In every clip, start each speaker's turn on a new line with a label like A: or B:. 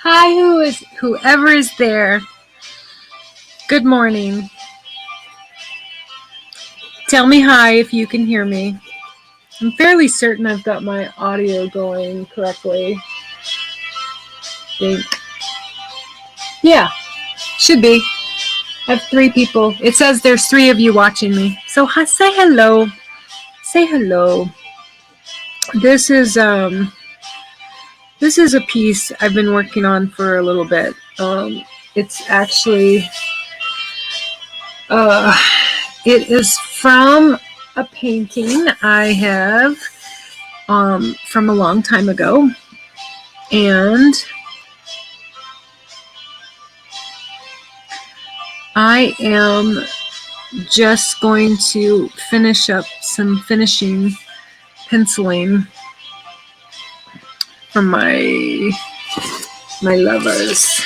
A: Hi, whoever is there. Good morning. Tell me hi if you can hear me. I'm fairly certain I've got my audio going correctly. Think. Yeah, should be. I have 3 people. It says there's 3 of you watching me. So say hello. Say hello. This is a piece I've been working on for a little bit. It's actually it is from a painting I have from a long time ago, and I am just going to finish up some finishing penciling from my lovers.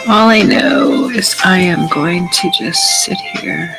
A: All I know is I am going to just sit here.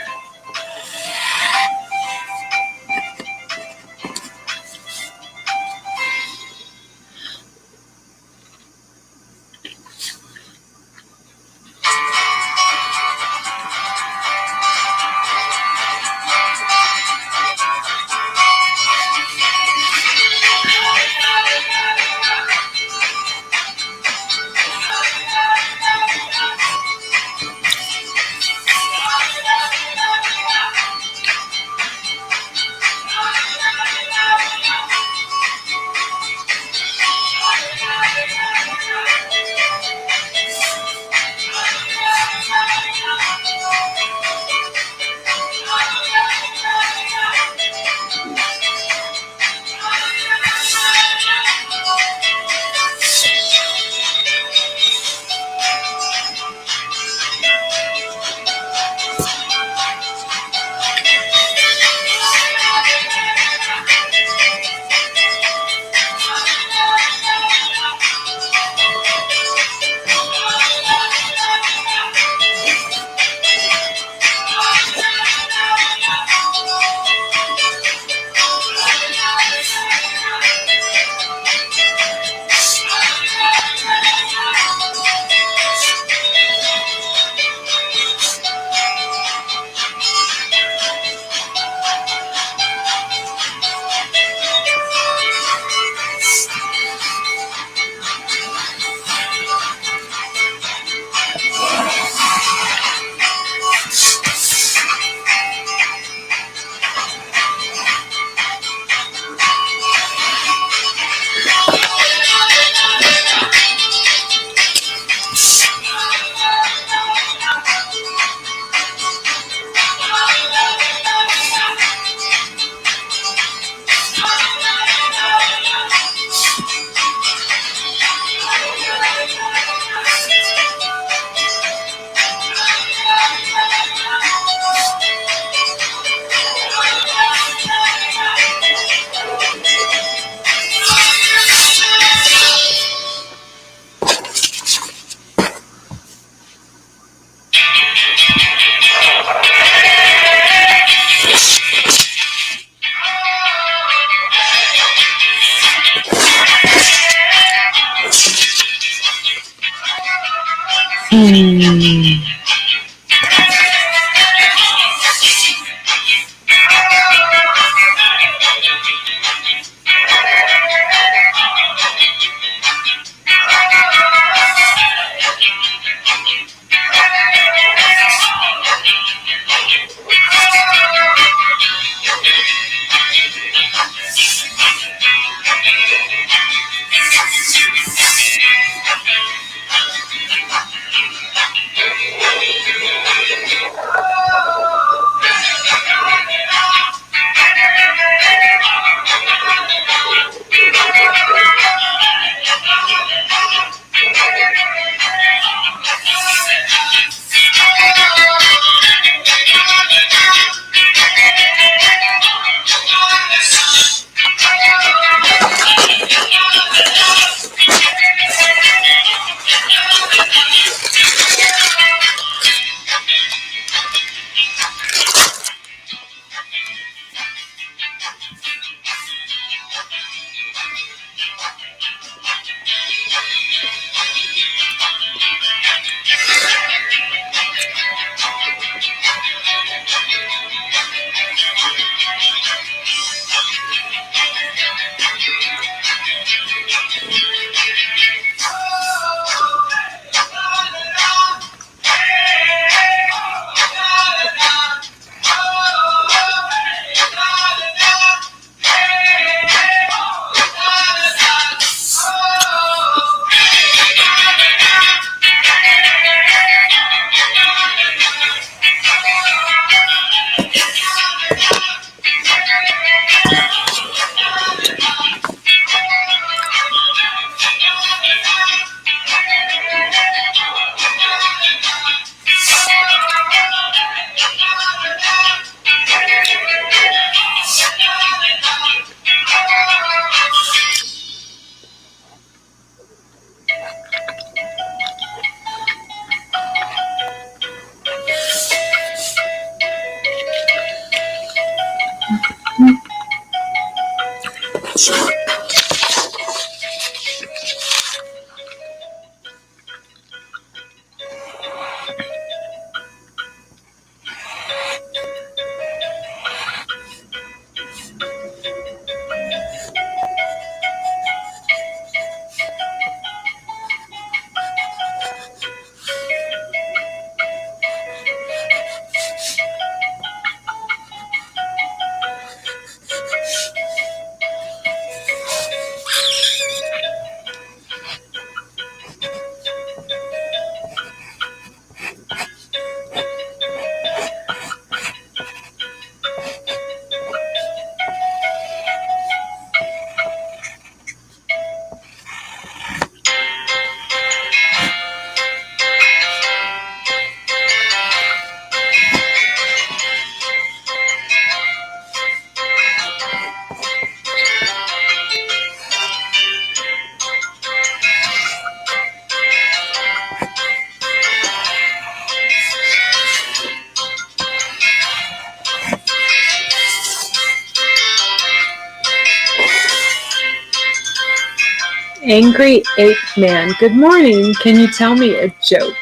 A: Angry Ape Man. Good morning. Can you tell me a joke?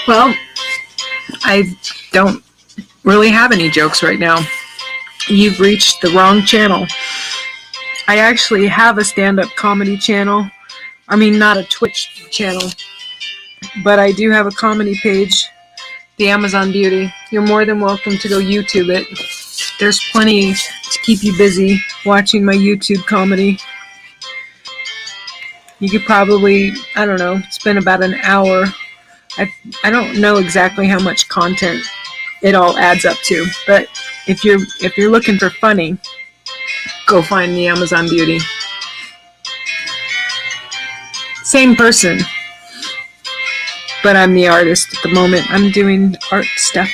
A: Well, I don't really have any jokes right now. You've reached the wrong channel. I actually have a stand-up comedy channel. I mean, not a Twitch channel, but I do have a comedy page, The Amazon Beauty. You're more than welcome to go YouTube it. There's plenty to keep you busy watching my YouTube comedy. You could probably, I don't know, spend about an hour. I don't know exactly how much content it all adds up to, but if you're looking for funny, go find The Amazon Beauty. Same person, but I'm the artist at the moment. I'm doing art stuff.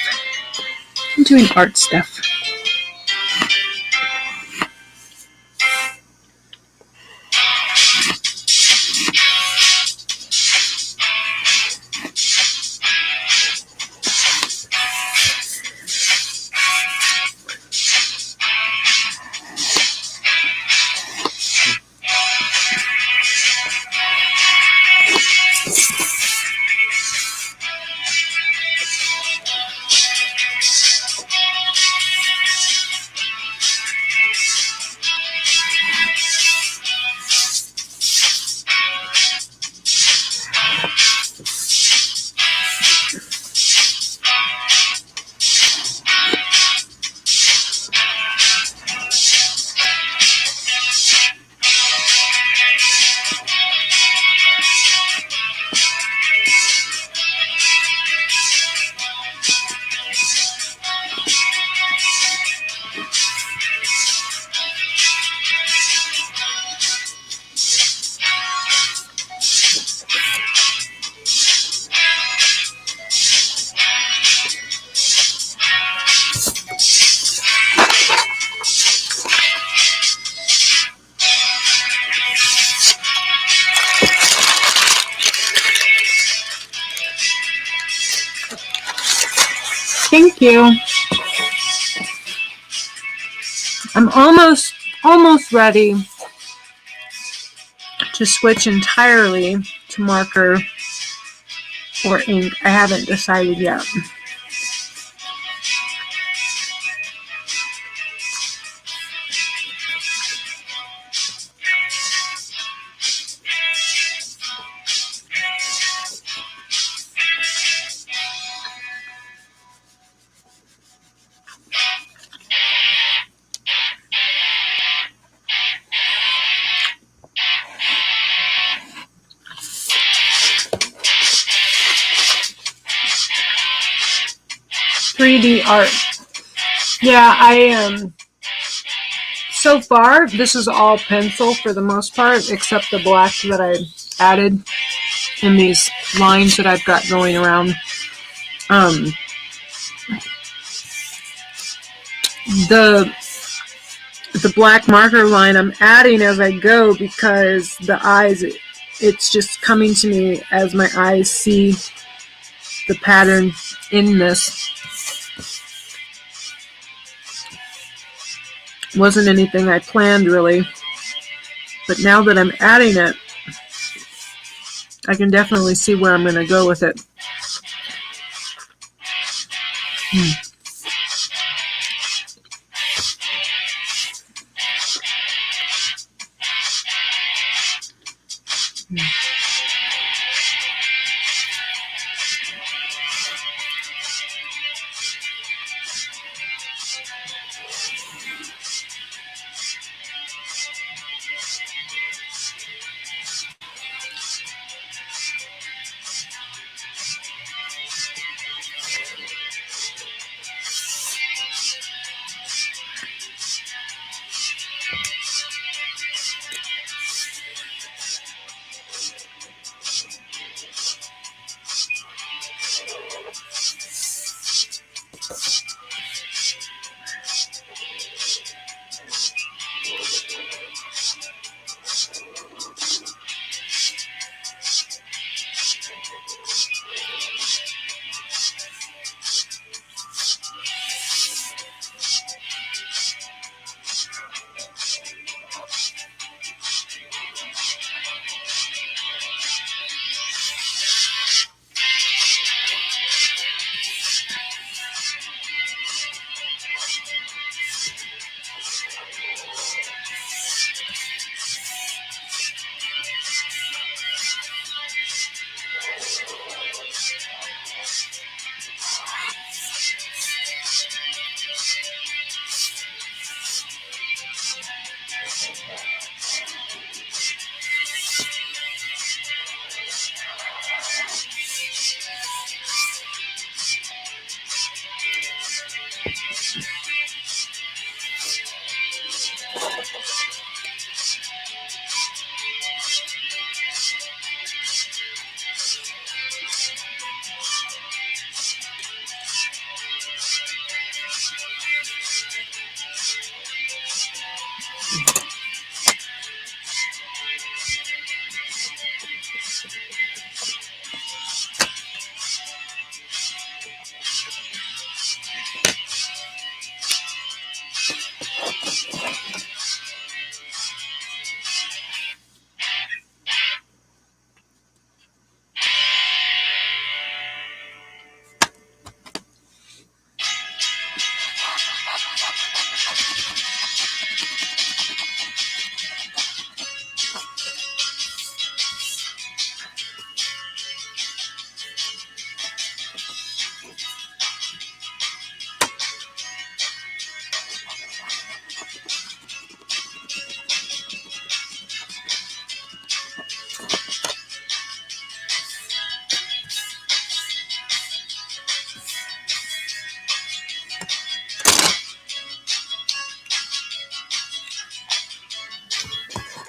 A: Thank you. I'm almost ready to switch entirely to marker or ink. I haven't decided yet. .3D art. Yeah, so far, this is all pencil for the most part, except the black that I added in these lines that I've got going around. The black marker line I'm adding as I go because the eyes it's just coming to me as my eyes see the pattern in this. Wasn't anything I planned really, but now that I'm adding it, I can definitely see where I'm going to go with it.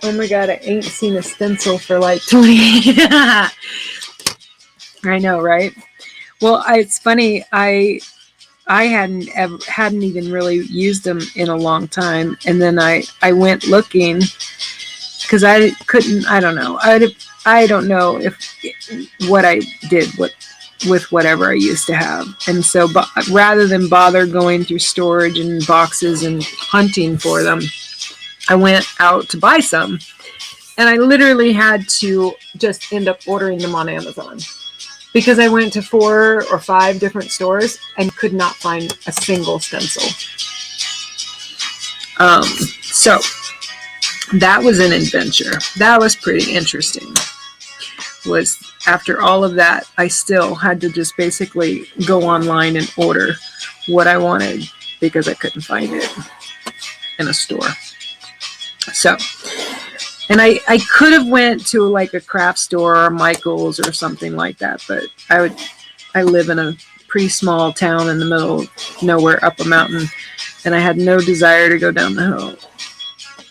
A: Oh my god, I ain't seen a stencil for like 20. I know, right? Well, it's funny. I hadn't even really used them in a long time, and then I went looking because I couldn't. I don't know. I don't know if what I did with whatever I used to have, and so rather than bother going through storage and boxes and hunting for them, I went out to buy some, and I literally had to just end up ordering them on Amazon because I went to 4 or 5 different stores and could not find a single stencil. So that was an adventure. That was pretty interesting. Was after all of that, I still had to just basically go online and order what I wanted because I couldn't find it in a store. So, and I could have went to like a craft store or Michael's or something like that, but I live in a pretty small town in the middle of nowhere up a mountain, and I had no desire to go down the hill.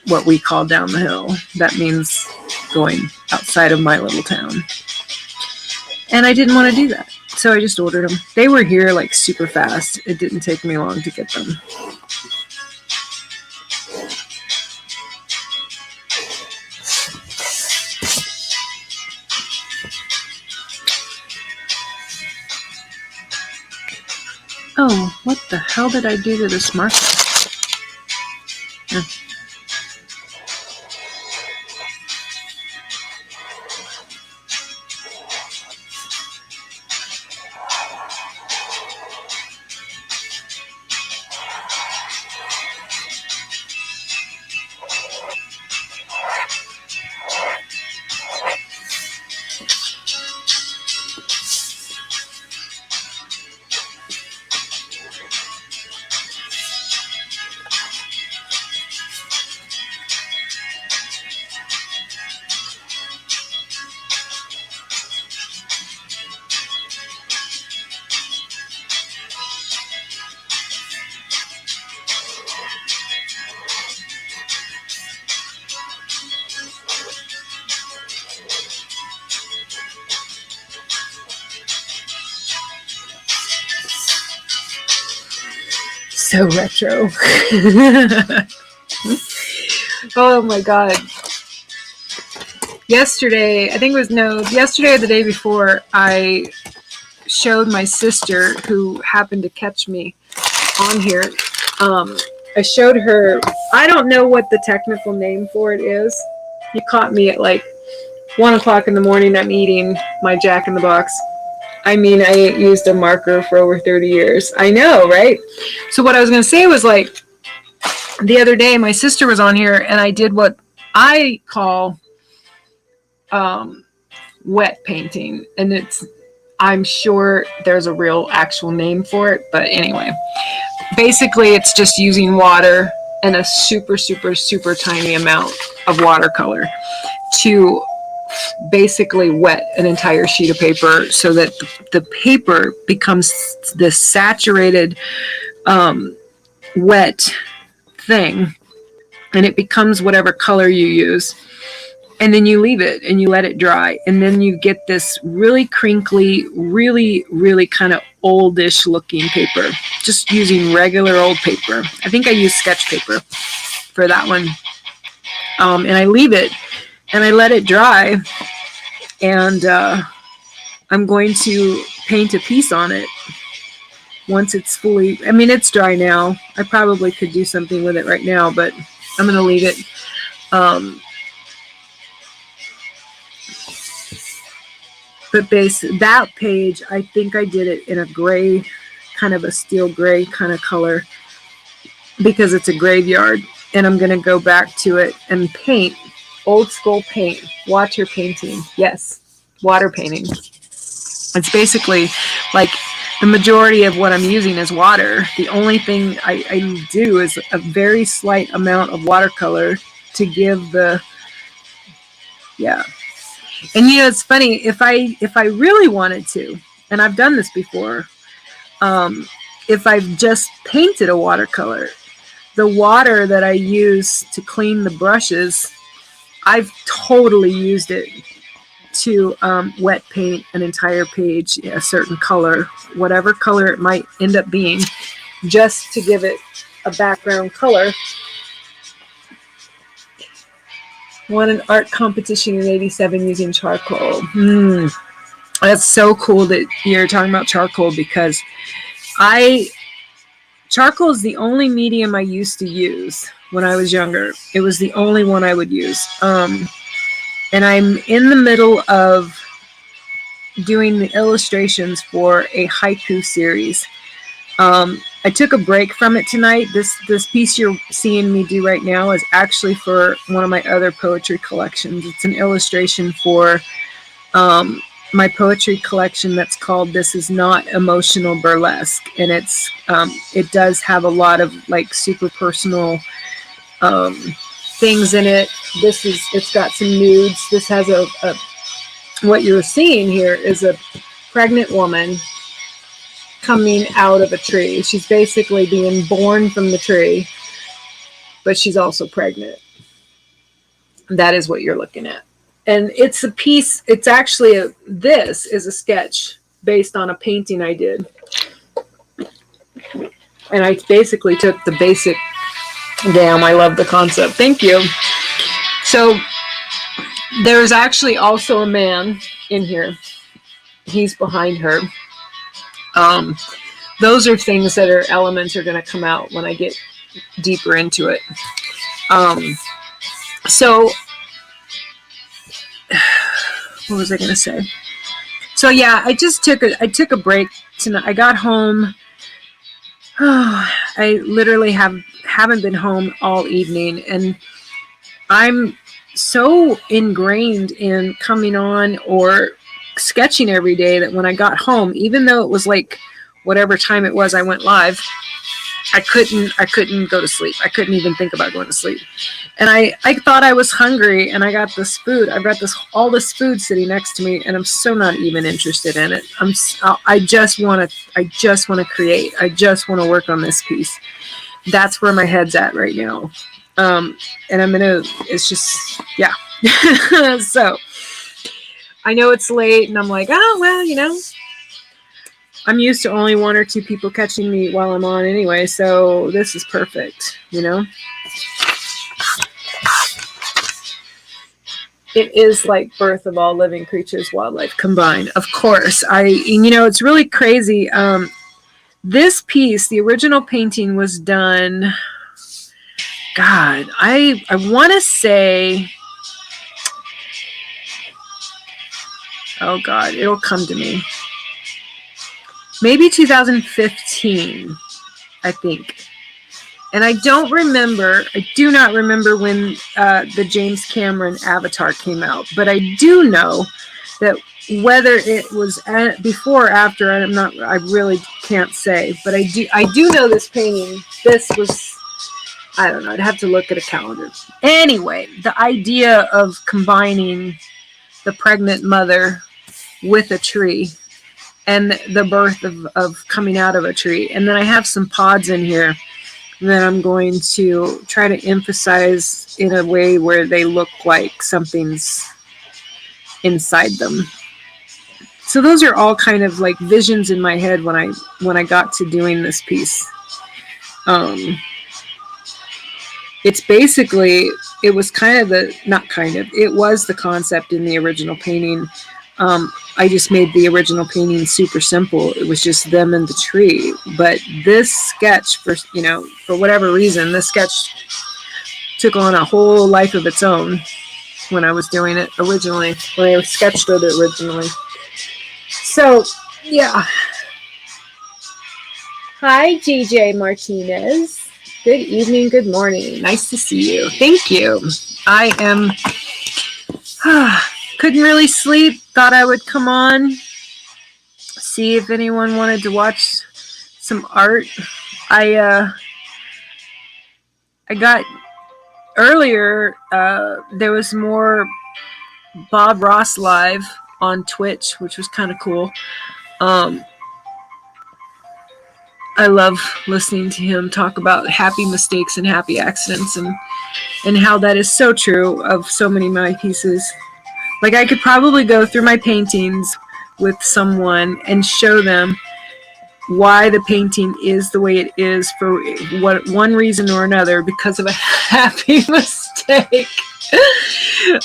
A: What we call down the hill. That means going outside of my little town. And I didn't want to do that. So I just ordered them. They were here like super fast. It didn't take me long to get them. Oh, what the hell did I do to this marker? So retro. Oh my god. Yesterday, I think it was yesterday or the day before, I showed my sister, who happened to catch me on here. I showed her, I don't know what the technical name for it is. You caught me at like 1 o'clock in the morning. I'm eating my Jack in the Box. I mean, I ain't used a marker for over 30 years. I know, right? So what I was going to say was, like, the other day, my sister was on here, and I did what I call wet painting. And I'm sure there's a real actual name for it. But anyway, basically, it's just using water and a super, super, super tiny amount of watercolor to basically wet an entire sheet of paper so that the paper becomes this saturated, wet thing, and it becomes whatever color you use. And then you leave it and you let it dry, and then you get this really crinkly, really, really kind of oldish looking paper, just using regular old paper. I think I use sketch paper for that one. And I leave it and I let it dry, and I'm going to paint a piece on it once it's fully, I mean, it's dry now. I probably could do something with it right now, but I'm going to leave it. But that page, I think I did it in a gray, kind of a steel gray kind of color, because it's a graveyard. And I'm going to go back to it and paint, old school paint, water painting. Yes, water painting. It's basically like the majority of what I'm using is water. The only thing I do is a very slight amount of watercolor to give the, yeah. And you know, it's funny, if I really wanted to, and I've done this before, if I've just painted a watercolor, the water that I use to clean the brushes, I've totally used it to wet paint an entire page a certain color, whatever color it might end up being, just to give it a background color. Won an art competition in '87 using charcoal. That's so cool that you're talking about charcoal, because charcoal is the only medium I used to use when I was younger. It was the only one I would use. And I'm in the middle of doing the illustrations for a haiku series. I took a break from it tonight. This piece you're seeing me do right now is actually for one of my other poetry collections. It's an illustration for my poetry collection that's called This Is Not Emotional Burlesque. And it does have a lot of like super personal things in it. It's got some nudes. This has what you're seeing here is a pregnant woman coming out of a tree. She's basically being born from the tree, but she's also pregnant. That is what you're looking at. And it's a piece, it's actually this is a sketch based on a painting I did. And I basically took the basic, damn, I love the concept. Thank you. So there's actually also a man in here. He's behind her. those are things that are elements are going to come out when I get deeper into it. So what was I going to say? So yeah, I took a break tonight. I got home. I literally haven't been home all evening, and I'm so ingrained in coming on or sketching every day that when I got home, even though it was like whatever time it was I went live, I couldn't go to sleep. I couldn't even think about going to sleep. And I thought I was hungry, and I got this food. I've got all this food sitting next to me, and I'm so not even interested in it. I just want to create. I just want to work on this piece. That's where my head's at right now. And it's just, yeah. So I know it's late, and I'm like, oh, well, I'm used to only 1 or 2 people catching me while I'm on anyway, so this is perfect, It is like birth of all living creatures, wildlife combined. Of course. It's really crazy. This piece, the original painting, was done, God, I want to say, oh God, it'll come to me. Maybe 2015, I think. And I do not remember when the James Cameron Avatar came out, but I do know that whether it was before or after, I really can't say, but I do know this painting, this was, I don't know, I'd have to look at a calendar. Anyway, the idea of combining the pregnant mother with a tree and the birth of coming out of a tree. And then I have some pods in here that I'm going to try to emphasize in a way where they look like something's inside them. So those are all kind of like visions in my head when I got to doing this piece. It's basically, it was it was the concept in the original painting. I just made the original painting super simple. It was just them and the tree. But this sketch, for whatever reason, this sketch took on a whole life of its own when I was doing it originally, when I sketched it originally. So, yeah. Hi, GJ Martinez. Good evening, good morning. Nice to see you. Thank you. I am... couldn't really sleep. Thought I would come on, see if anyone wanted to watch some art. I got earlier. There was more Bob Ross live on Twitch, which was kind of cool. I love listening to him talk about happy mistakes and happy accidents, and how that is so true of so many of my pieces. Like, I could probably go through my paintings with someone and show them why the painting is the way it is for one reason or another because of a happy mistake.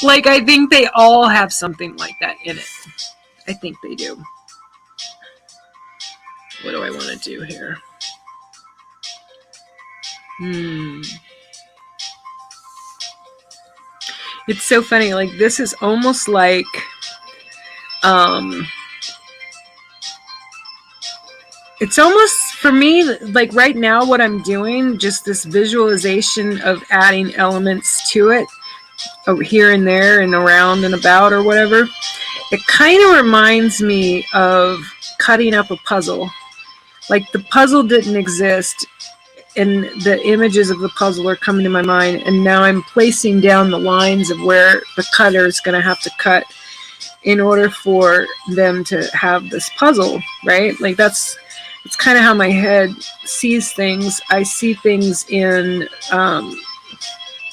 A: Like, I think they all have something like that in it. I think they do. What do I want to do here? It's so funny. Like, this is almost like, it's almost, for me, like right now what I'm doing, just this visualization of adding elements to it, over here and there and around and about or whatever. It kind of reminds me of cutting up a puzzle. Like, the puzzle didn't exist, and the images of the puzzle are coming to my mind, and now I'm placing down the lines of where the cutter is going to have to cut in order for them to have this puzzle, right? Like, it's kind of how my head sees things. I see things in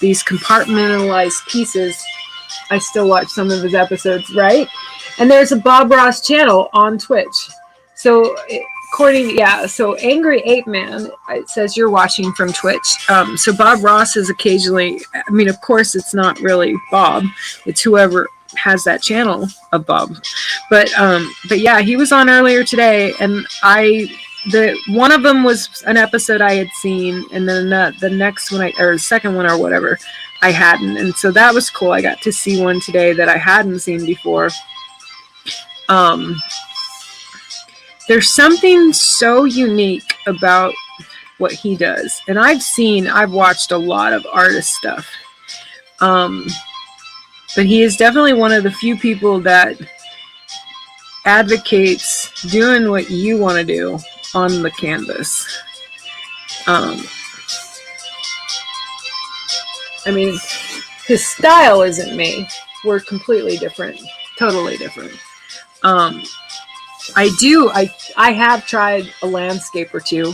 A: these compartmentalized pieces. I still watch some of his episodes, right? And there's a Bob Ross channel on Twitch. So so Angry Ape Man, it says you're watching from Twitch. So Bob Ross is occasionally, I mean, of course, it's not really Bob. It's whoever has that channel of Bob. But yeah, he was on earlier today, and I the one of them was an episode I had seen, and then the next one, or second one or whatever, I hadn't. And so that was cool. I got to see one today that I hadn't seen before. There's something so unique about what he does. And I've watched a lot of artist stuff. But he is definitely one of the few people that advocates doing what you want to do on the canvas. I mean, his style isn't me. We're completely different, totally different. I have tried a landscape or two,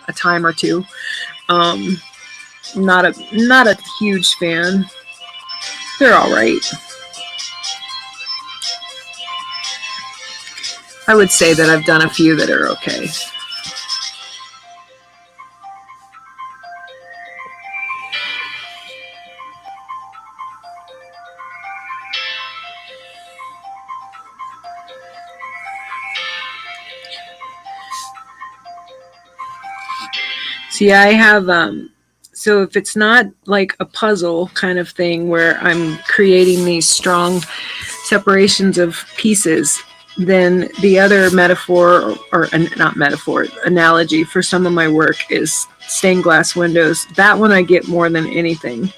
A: a time or two. Not a huge fan. They're all right. I would say that I've done a few that are okay. See, I have, so if it's not like a puzzle kind of thing where I'm creating these strong separations of pieces, then the other metaphor, or not metaphor, analogy for some of my work is stained glass windows. That one I get more than anything.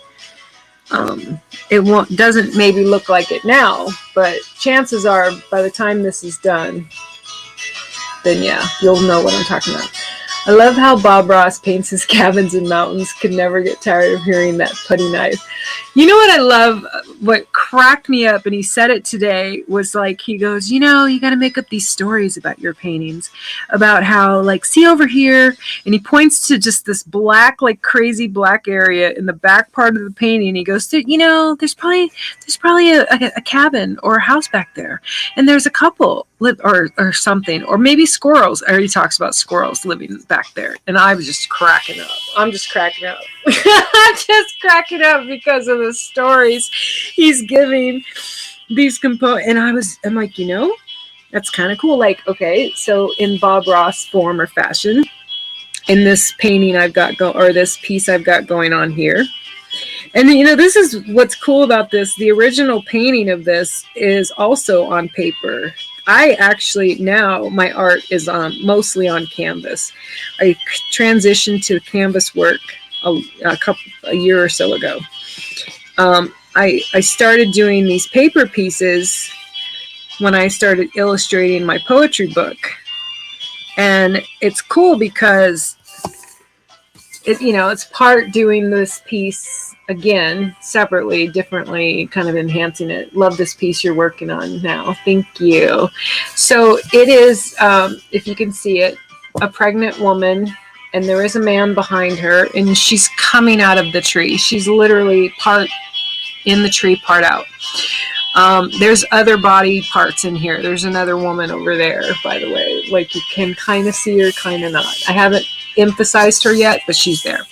A: It doesn't maybe look like it now, but chances are by the time this is done, then yeah, you'll know what I'm talking about. I love how Bob Ross paints his cabins and mountains. Could never get tired of hearing that putty knife. You know what I love? What cracked me up, and he said it today, was like, he goes, you got to make up these stories about your paintings, about how, like, see over here, and he points to just this black, like crazy black area in the back part of the painting. He goes, there's probably a cabin or a house back there, and there's a couple or something, or maybe squirrels. Or he talks about squirrels living back there, and I was just cracking up. I'm just cracking up. I'm just cracking up because of the stories he's giving these components. And I'm like, that's kind of cool. Like, okay, so in Bob Ross form or fashion, in this painting I've got this piece I've got going on here. And this is what's cool about this. The original painting of this is also on paper. I actually, now my art is mostly on canvas. I transitioned to canvas work a year or so ago. I started doing these paper pieces when I started illustrating my poetry book. And it's cool because it's part doing this piece again, separately, differently, kind of enhancing it. Love this piece you're working on now. Thank you. So it is, if you can see it, a pregnant woman, and there is a man behind her, and she's coming out of the tree. She's literally part in the tree, part out. There's other body parts in here. There's another woman over there, by the way. Like, you can kind of see her, kind of not. I haven't emphasized her yet, but she's there.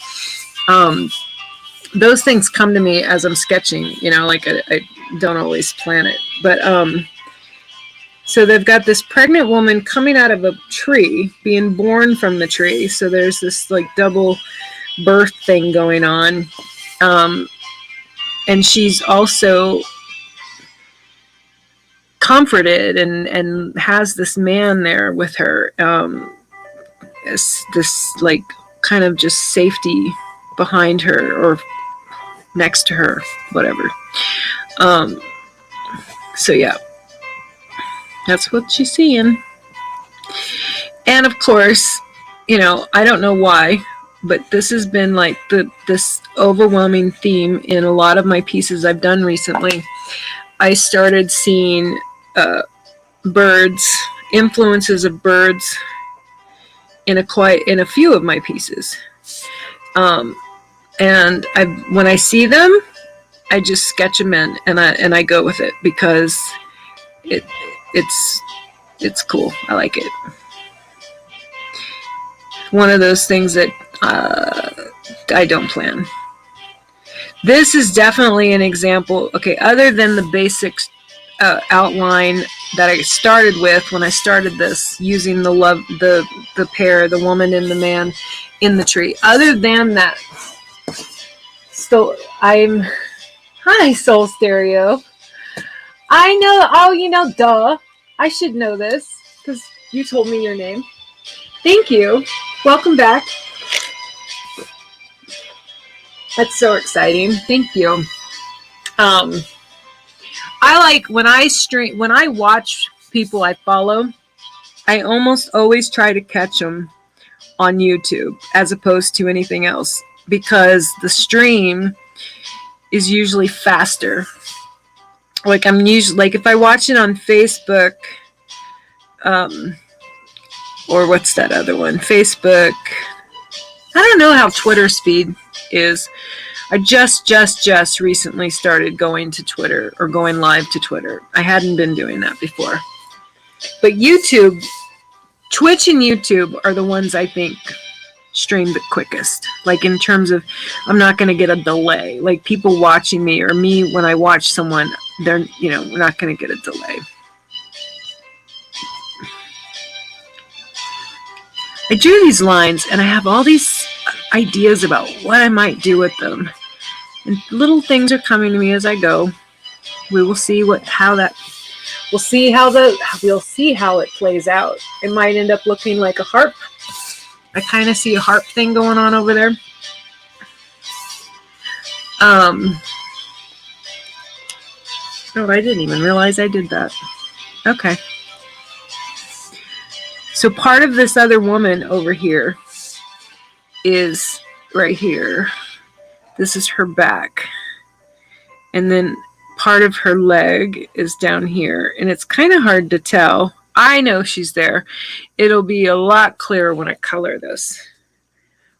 A: Those things come to me as I'm sketching, like I don't always plan it. But so they've got this pregnant woman coming out of a tree, being born from the tree. So there's this like double birth thing going on. And she's also comforted and has this man there with her. This like kind of just safety behind her or next to her, whatever. So yeah, that's what she's seeing. And of course, I don't know why, but this has been like this overwhelming theme in a lot of my pieces I've done recently. I started seeing birds, influences of birds in a few of my pieces. And when I see them, I just sketch them in, and I go with it because it's cool. I like it. One of those things that I don't plan. This is definitely an example. Okay, other than the basic outline that I started with when I started this, using the pair, the woman and the man in the tree. Other than that, so hi, Soul Stereo. I know. Oh, duh. I should know this because you told me your name. Thank you. Welcome back. That's so exciting. Thank you. I like when I watch people I follow, I almost always try to catch them on YouTube as opposed to anything else, because the stream is usually faster. Like I'm usually, like if I watch it on Facebook, or what's that other one? Facebook. I don't know how Twitter speed is. I just recently started going to Twitter, or going live to Twitter. I hadn't been doing that before. But YouTube, Twitch and YouTube are the ones I think stream the quickest. Like in terms of, I'm not going to get a delay. Like people watching me, or me when I watch someone, we're not going to get a delay. I drew these lines and I have all these ideas about what I might do with them. And little things are coming to me as I go. We will see we'll see how it plays out. It might end up looking like a harp. I kind of see a harp thing going on over there. Oh, I didn't even realize I did that. Okay. So part of this other woman over here is right here. This is her back. And then part of her leg is down here. And it's kind of hard to tell. I know she's there. It'll be a lot clearer when I color this.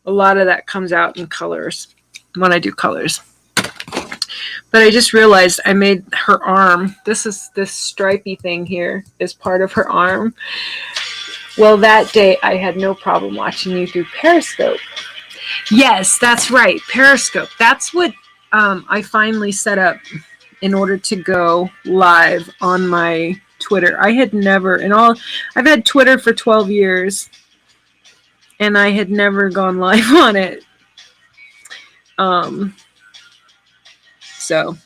A: A lot of that comes out in colors when I do colors. But I just realized I made her arm. This stripy thing here is part of her arm. Well, that day I had no problem watching you through Periscope. Yes, that's right. Periscope. That's what I finally set up in order to go live on my Twitter. I had never, I've had Twitter for 12 years and I had never gone live on it. So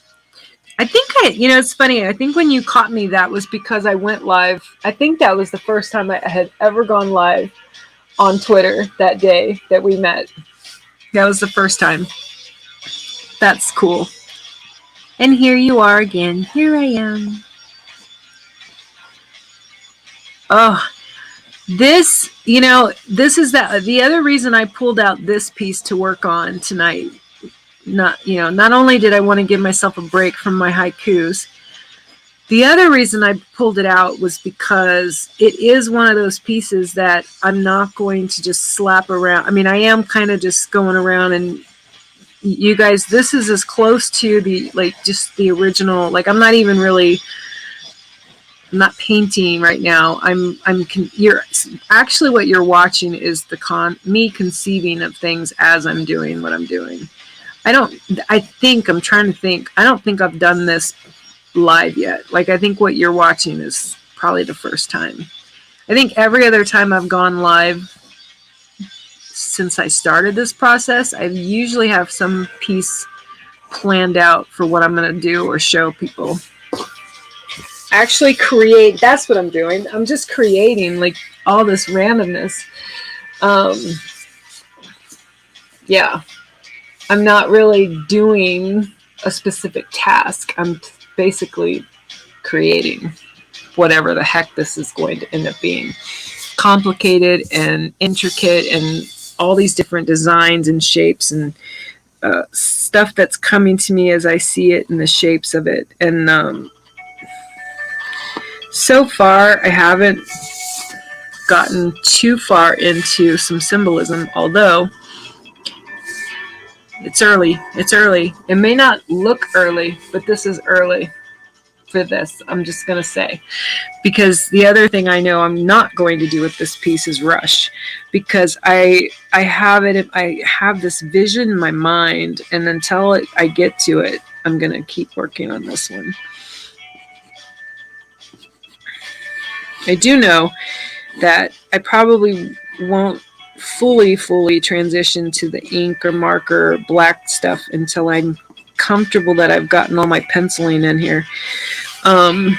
A: I think it's funny. I think when you caught me, that was because I went live. I think that was the first time I had ever gone live on Twitter that day that we met. That was the first time. That's cool. And here you are again. Here I am. Oh, this is the other reason I pulled out this piece to work on tonight. Not only did I want to give myself a break from my haikus, the other reason I pulled it out was because it is one of those pieces that I'm not going to just slap around. I mean, I am kind of just going around, and you guys, this is as close to just the original. Like, I'm not even really, I'm not painting right now. You're actually, what you're watching is me conceiving of things as I'm doing what I'm doing. I don't think I've done this live yet. Like, I think what you're watching is probably the first time. I think every other time I've gone live since I started this process, I usually have some piece planned out for what I'm going to do or show people. Actually create, that's what I'm doing. I'm just creating like all this randomness. Yeah. I'm not really doing a specific task. I'm basically creating whatever the heck this is going to end up being. Complicated and intricate and all these different designs and shapes and stuff that's coming to me as I see it and the shapes of it. And so far, I haven't gotten too far into some symbolism, although it's early. It's early. It may not look early, but this is early for this. I'm just going to say. Because the other thing I know I'm not going to do with this piece is rush. Because I have this vision in my mind, and until I get to it, I'm going to keep working on this one. I do know that I probably won't fully transition to the ink or marker or black stuff until I'm comfortable that I've gotten all my penciling in here. Um,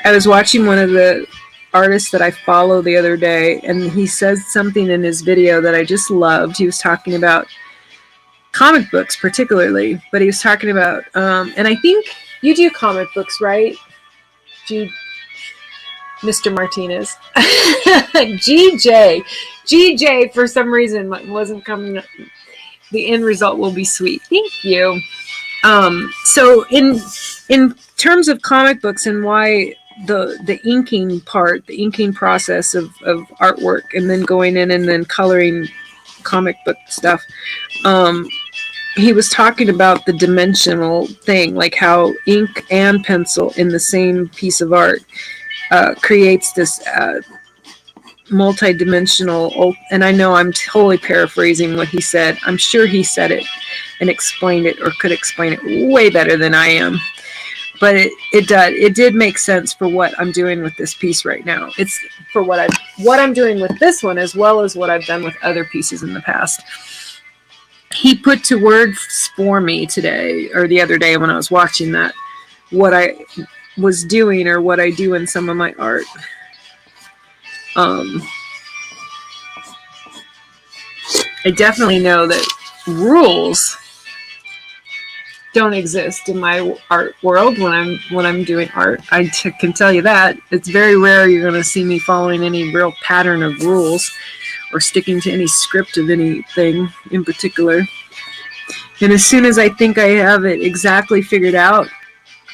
A: I was watching one of the artists that I follow the other day, and he says something in his video that I just loved. He was talking about comic books, particularly, but he was talking about, and I think you do comic books, right? Mr. Martinez. GJ, for some reason, wasn't coming up. The end result will be sweet. Thank you. So in terms of comic books and why the inking part, the inking process of artwork, and then going in and then coloring comic book stuff, he was talking about the dimensional thing, like how ink and pencil in the same piece of art creates this multi-dimensional, and I know I'm totally paraphrasing what he said. I'm sure he said it and explained it, or could explain it way better than I am. But it did make sense for what I'm doing with this piece right now. It's for what I'm doing with this one, as well as what I've done with other pieces in the past. He put to words for me today, or the other day when I was watching that, what I was doing or what I do in some of my art. I definitely know that rules don't exist in my art world when I'm doing art. I can tell you that. It's very rare you're going to see me following any real pattern of rules or sticking to any script of anything in particular. And as soon as I think I have it exactly figured out,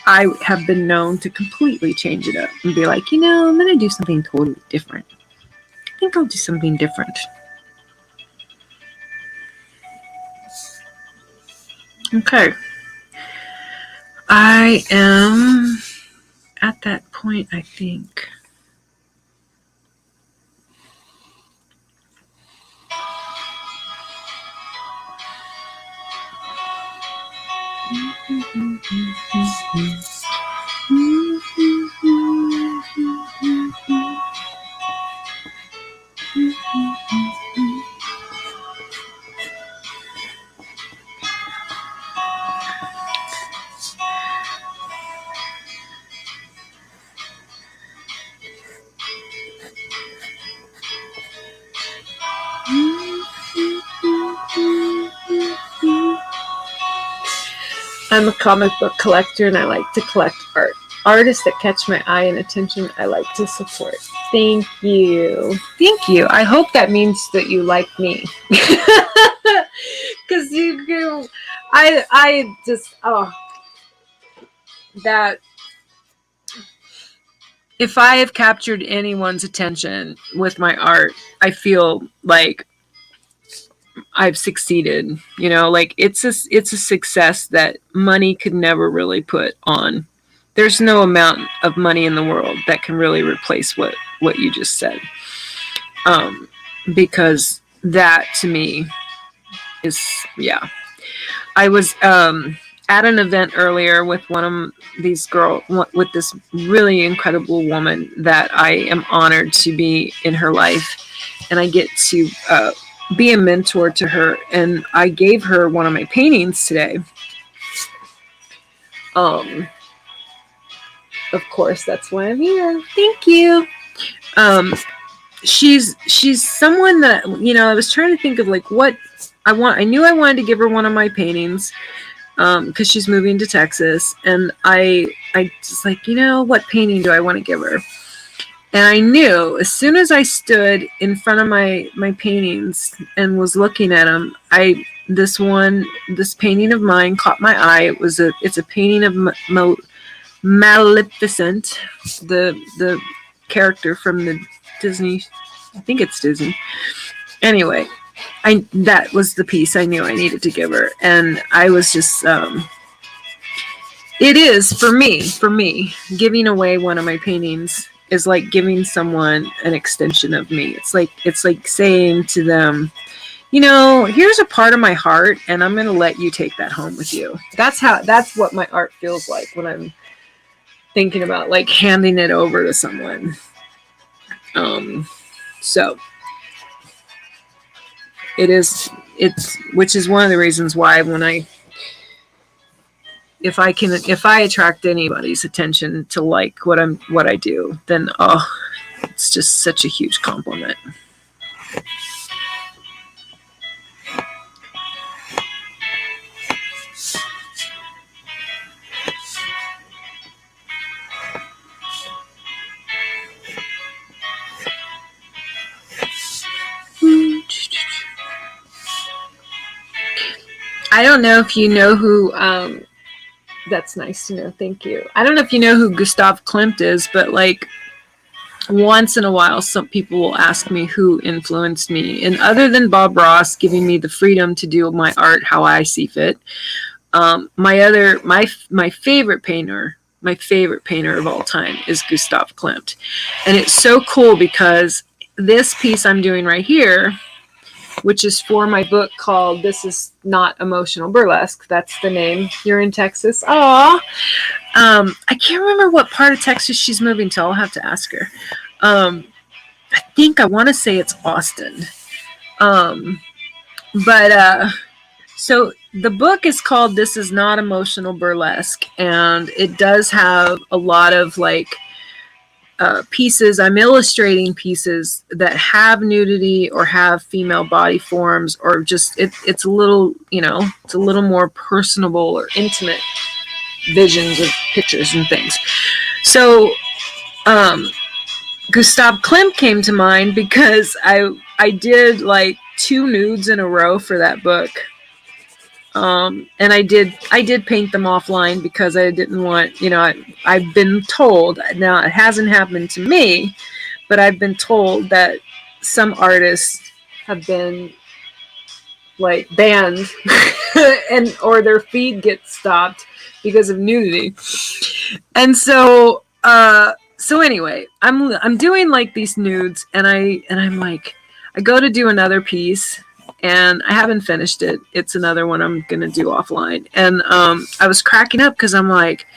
A: I have been known to completely change it up and be like, I'm going to do something totally different. I think I'll do something different. Okay. I am at that point, I think. I'm a comic book collector, and I like to collect art. Artists that catch my eye and attention, I like to support. Thank you. Thank you. I hope that means that you like me. Because I just, that if I have captured anyone's attention with my art, I feel like I've succeeded. Like it's a success that money could never really put on. There's no amount of money in the world that can really replace what you just said. Because that to me is, yeah. I was at an event earlier with one of these with this really incredible woman that I am honored to be in her life, and I get to be a mentor to her, and I gave her one of my paintings today. Of course, that's why I'm here. Thank you. She's someone that, I was trying to think of like what I want. I knew I wanted to give her one of my paintings because she's moving to Texas, and I just like, what painting do I want to give her? And I knew as soon as I stood in front of my paintings and was looking at them, this painting of mine caught my eye. It's a painting of Maleficent, the character from the Disney, I think it's Disney. Anyway, that was the piece I knew I needed to give her, and I was just it is for me giving away one of my paintings is like giving someone an extension of me. It's like saying to them, here's a part of my heart, and I'm going to let you take that home with you. That's what my art feels like when I'm thinking about like handing it over to someone. So it's which is one of the reasons why if I attract anybody's attention to like what I do, then it's just such a huge compliment. I don't know if you know who, that's nice to know, thank you. I don't know if you know who Gustav Klimt is, but like once in a while some people will ask me who influenced me. And other than Bob Ross giving me the freedom to do my art how I see fit, my favorite painter of all time is Gustav Klimt. And it's so cool because this piece I'm doing right here, which is for my book called This Is Not Emotional Burlesque. That's the name. You're in Texas. Aw. I can't remember what part of Texas she's moving to. I'll have to ask her. I want to say it's Austin. So the book is called This Is Not Emotional Burlesque, and it does have a lot of like pieces. I'm illustrating pieces that have nudity or have female body forms, or just it's a little, it's a little more personable or intimate visions of pictures and things. So Gustav Klimt came to mind because I did like 2 nudes in a row for that book. And I did paint them offline because I didn't want, I've been told, now it hasn't happened to me, but I've been told that some artists have been like banned or their feed gets stopped because of nudity. And so anyway, I'm doing like these nudes, and I'm like, I go to do another piece, and I haven't finished it. It's another one I'm going to do offline. And I was cracking up because I'm like,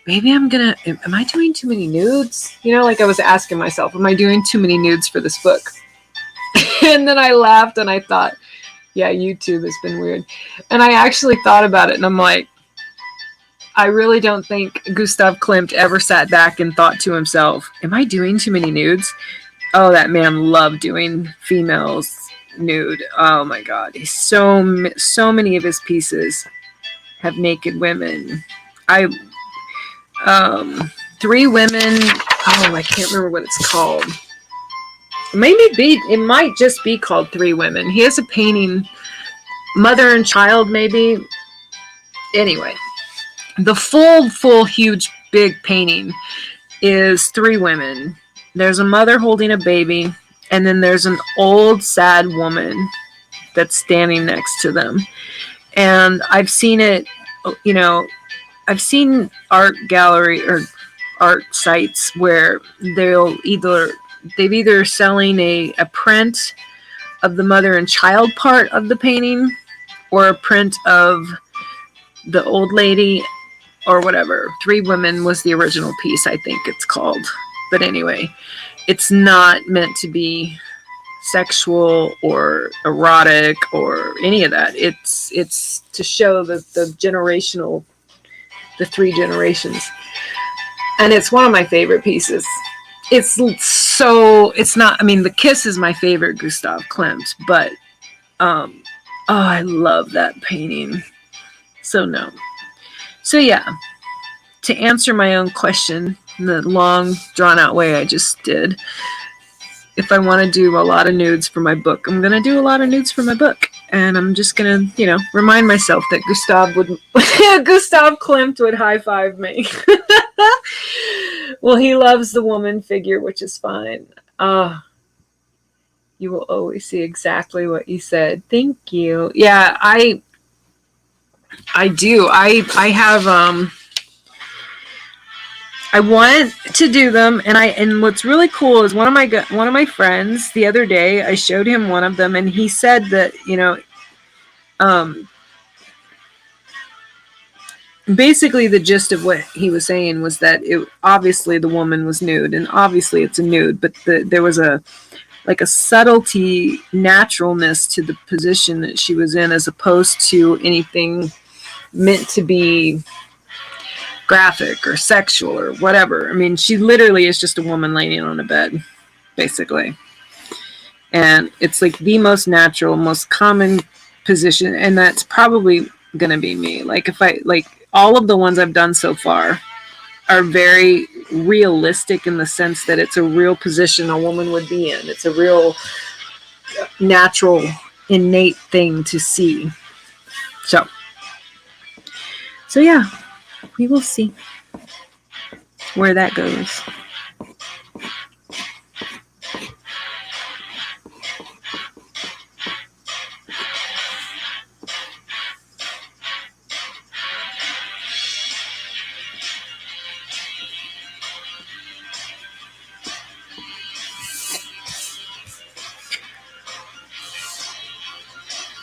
A: maybe am I doing too many nudes? Like I was asking myself, am I doing too many nudes for this book? And then I laughed and I thought, yeah, YouTube has been weird. And I actually thought about it, and I'm like, I really don't think Gustav Klimt ever sat back and thought to himself, am I doing too many nudes? Oh, that man loved doing females nude. Oh my God. So many of his pieces have naked women. 3 women. Oh, I can't remember what it's called. It might just be called 3 Women. He has a painting, mother and child, maybe. Anyway, the full, huge, big painting is 3 women. There's a mother holding a baby, and then there's an old, sad woman that's standing next to them. And I've seen it, I've seen art gallery or art sites where they've either selling a print of the mother and child part of the painting, or a print of the old lady, or whatever. 3 Women was the original piece, I think it's called. But anyway, it's not meant to be sexual or erotic or any of that. It's to show the 3 generations. And it's one of my favorite pieces. The Kiss is my favorite Gustav Klimt, but I love that painting. So yeah, to answer my own question in the long drawn out way I just did, if I want to do a lot of nudes for my book, I'm going to do a lot of nudes for my book. And I'm just going to, remind myself that Gustav Klimt would high five me. Well, he loves the woman figure, which is fine. You will always see exactly what you said. Thank you. Yeah, I do. I have, I want to do them, and what's really cool is one of my friends the other day, I showed him one of them, and he said that basically the gist of what he was saying was that it obviously the woman was nude, and obviously it's a nude, but there was a like a subtlety, naturalness to the position that she was in, as opposed to anything meant to be graphic or sexual or whatever. I mean, she literally is just a woman laying on a bed, basically. And it's like the most natural, most common position, and that's probably gonna be me. Like if I like all of the ones I've done so far are very realistic in the sense that it's a real position a woman would be in. It's a real natural, innate thing to see. So yeah, we will see where that goes.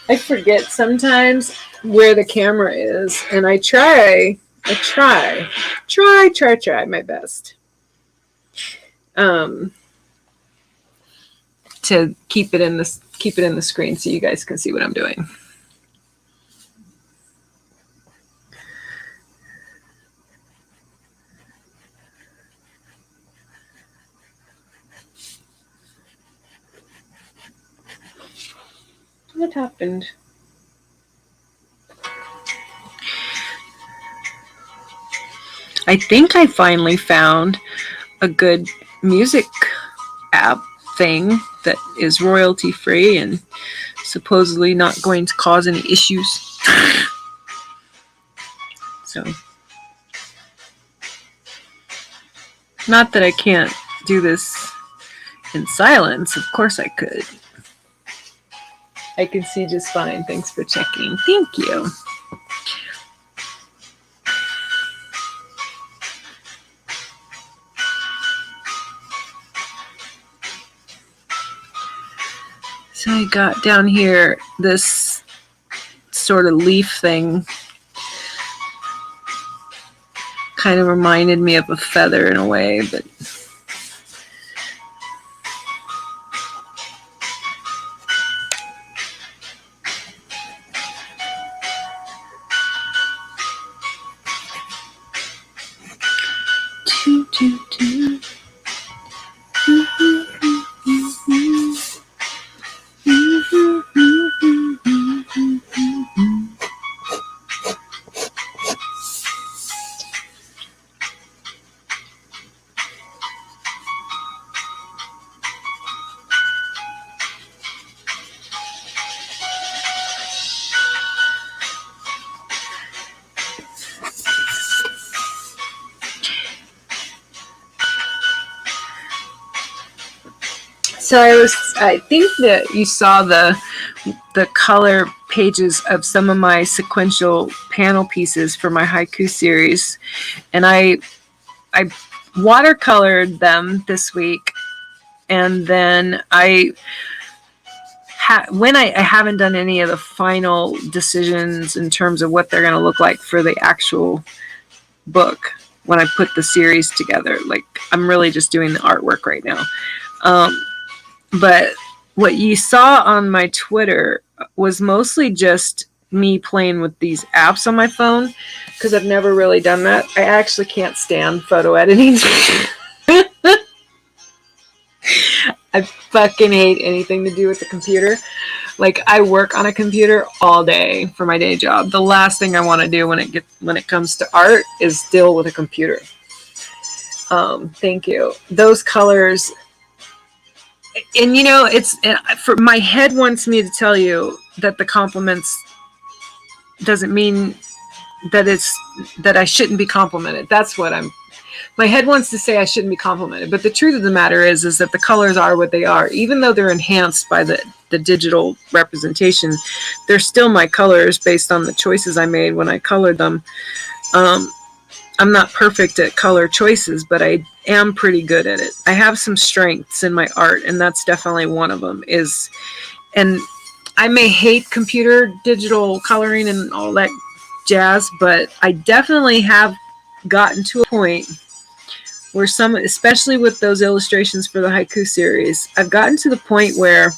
A: I forget sometimes where the camera is, and I try my best to keep it in the screen so you guys can see what I'm doing. What happened? I think I finally found a good music app thing that is royalty free and supposedly not going to cause any issues. So, not that I can't do this in silence. Of course I could. I can see just fine. Thanks for checking. Thank you. So I got down here this sort of leaf thing. Kind of reminded me of a feather in a way, but so I think that you saw the color pages of some of my sequential panel pieces for my haiku series, and I watercolored them this week, and then I haven't done any of the final decisions in terms of what they're going to look like for the actual book when I put the series together. Like, I'm really just doing the artwork right now. But what you saw on my Twitter was mostly just me playing with these apps on my phone, because I've never really done that. I actually can't stand photo editing. I fucking hate anything to do with the computer. Like, I work on a computer all day for my day job. The last thing I want to do when it comes to art is deal with a computer. Thank you. Those colors. And you know, it's for my head wants me to tell you that the compliments doesn't mean that I shouldn't be complimented. That's what my head wants to say I shouldn't be complimented. But the truth of the matter is that the colors are what they are. Even though they're enhanced by the digital representation, they're still my colors based on the choices I made when I colored them. I'm not perfect at color choices, but I am pretty good at it. I have some strengths in my art, and that's definitely one of them. And I may hate computer digital coloring and all that jazz, but I definitely have gotten to a point where some, especially with those illustrations for the haiku series, I've gotten to the point where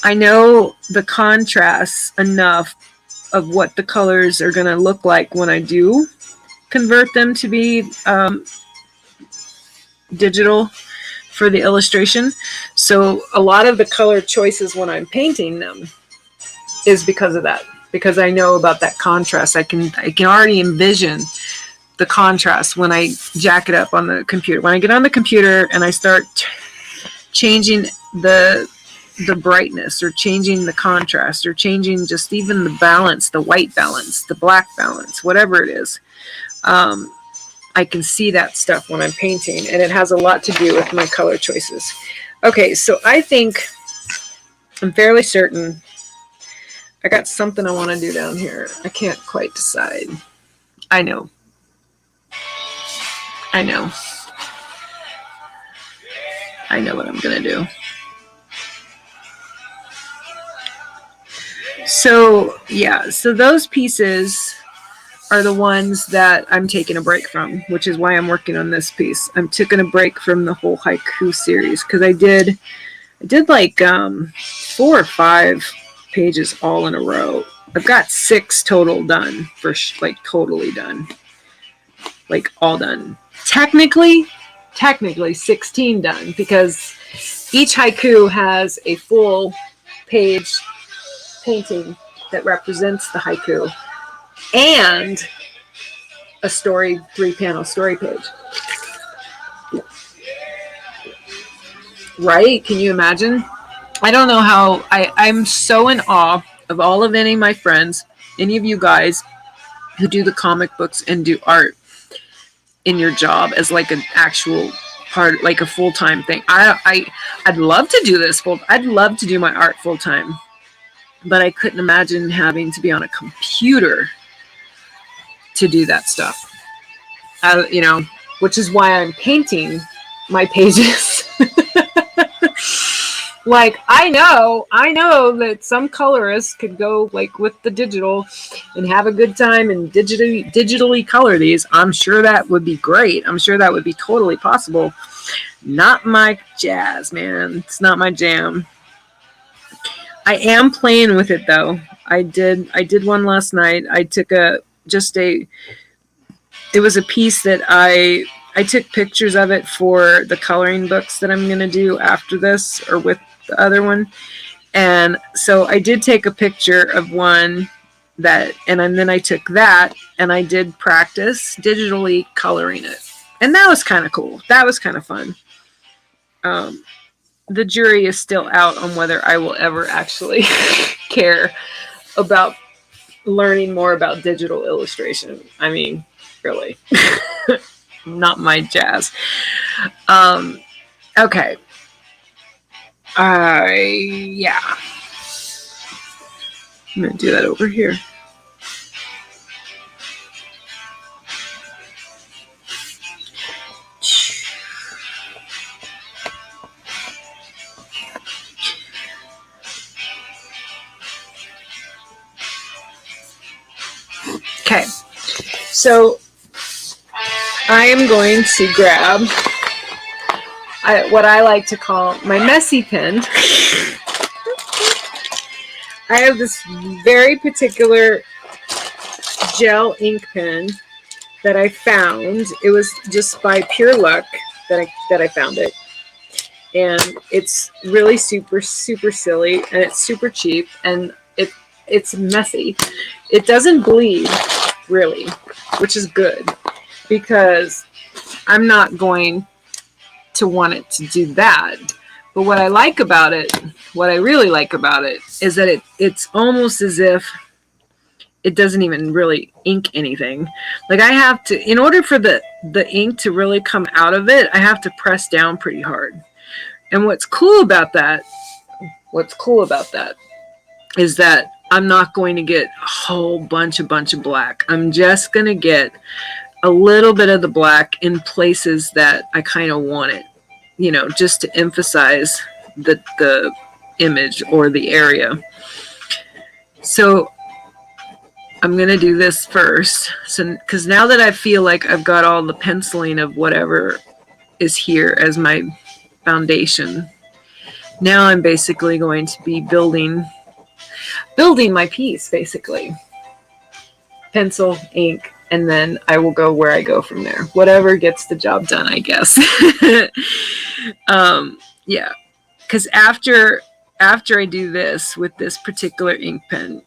A: I know the contrasts enough of what the colors are going to look like when I do convert them to be digital for the illustration. So a lot of the color choices when I'm painting them is because of that, because I know about that contrast. I can already envision the contrast when I jack it up on the computer. When I get on the computer and I start changing the brightness, or changing the contrast, or changing just even the balance, the white balance, the black balance, whatever it is, I can see that stuff when I'm painting, and it has a lot to do with my color choices. Okay, so I think, I'm fairly certain, I got something I want to do down here. I can't quite decide. I know. I know what I'm going to do. So, yeah, so those pieces are the ones that I'm taking a break from, which is why I'm working on this piece. I'm taking a break from the whole haiku series because I did like 4 or 5 pages all in a row. I've got 6 total done, like totally done, like all done. Technically 16 done, because each haiku has a full page painting that represents the haiku and a story, 3-panel story page. Right? Can you imagine? I don't know how, I'm so in awe of all of any of my friends, any of you guys who do the comic books and do art in your job as like an actual part, like a full-time thing. I'd love to do this I'd love to do my art full-time, but I couldn't imagine having to be on a computer to do that stuff. You know, which is why I'm painting my pages. Like, I know that some colorists could go like with the digital and have a good time and digitally color these. I'm sure that would be great. I'm sure that would be totally possible. Not my jazz, man. It's not my jam. I am playing with it though. I did one last night. I took it was a piece that I took pictures of it for the coloring books that I'm going to do after this, or with the other one. And so I did take a picture of one that, and then I took that and I did practice digitally coloring it. And that was kind of cool. That was kind of fun. The jury is still out on whether I will ever actually care about learning more about digital illustration. I mean, really. Not my jazz. Okay. Yeah. I'm going to do that over here. Okay. So I am going to grab what I like to call my messy pen. I have this very particular gel ink pen that I found. It was just by pure luck that I found it. And it's really super, super silly, and it's super cheap, and it's messy. It doesn't bleed, really, which is good, because I'm not going to want it to do that. But what I like about it, what I really like about it, is that it's almost as if it doesn't even really ink anything. Like, I have to, in order for the ink to really come out of it, I have to press down pretty hard. And what's cool about that is that I'm not going to get a whole bunch of black. I'm just going to get a little bit of the black in places that I kind of want it, you know, just to emphasize the image or the area. So I'm going to do this first. So, because now that I feel like I've got all the penciling of whatever is here as my foundation, now I'm basically going to be building my piece, basically. Pencil, ink, and then I will go where I go from there. Whatever gets the job done, I guess. Yeah. Because after I do this with this particular ink pen,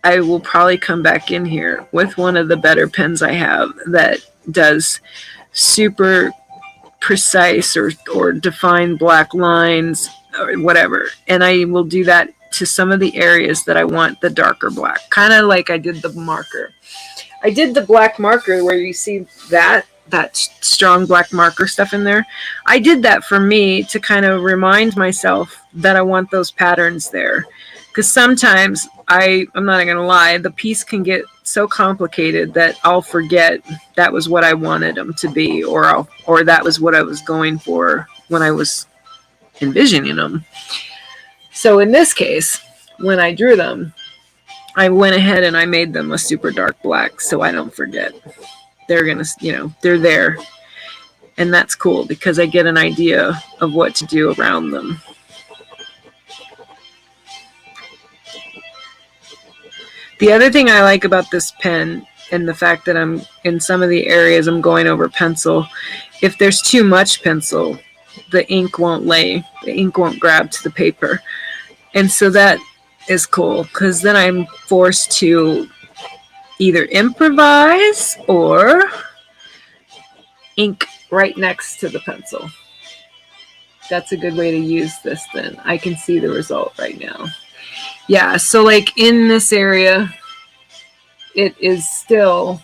A: I will probably come back in here with one of the better pens I have that does super precise or define black lines or whatever. And I will do that to some of the areas that I want the darker black, kind of like I did the marker. I did the black marker where you see that strong black marker stuff in there. I did that for me to kind of remind myself that I want those patterns there. Because sometimes I'm not going to lie, the piece can get so complicated that I'll forget that was what I wanted them to be, or that was what I was going for when I was envisioning them. So in this case, when I drew them, I went ahead and I made them a super dark black so I don't forget. They're going to, they're there. And that's cool because I get an idea of what to do around them. The other thing I like about this pen and the fact that I'm in some of the areas I'm going over pencil, if there's too much pencil, the ink won't lay, the ink won't grab to the paper. And so that is cool because then I'm forced to either improvise or ink right next to the pencil. That's a good way to use this then. I can see the result right now. Yeah, so like in this area, it is still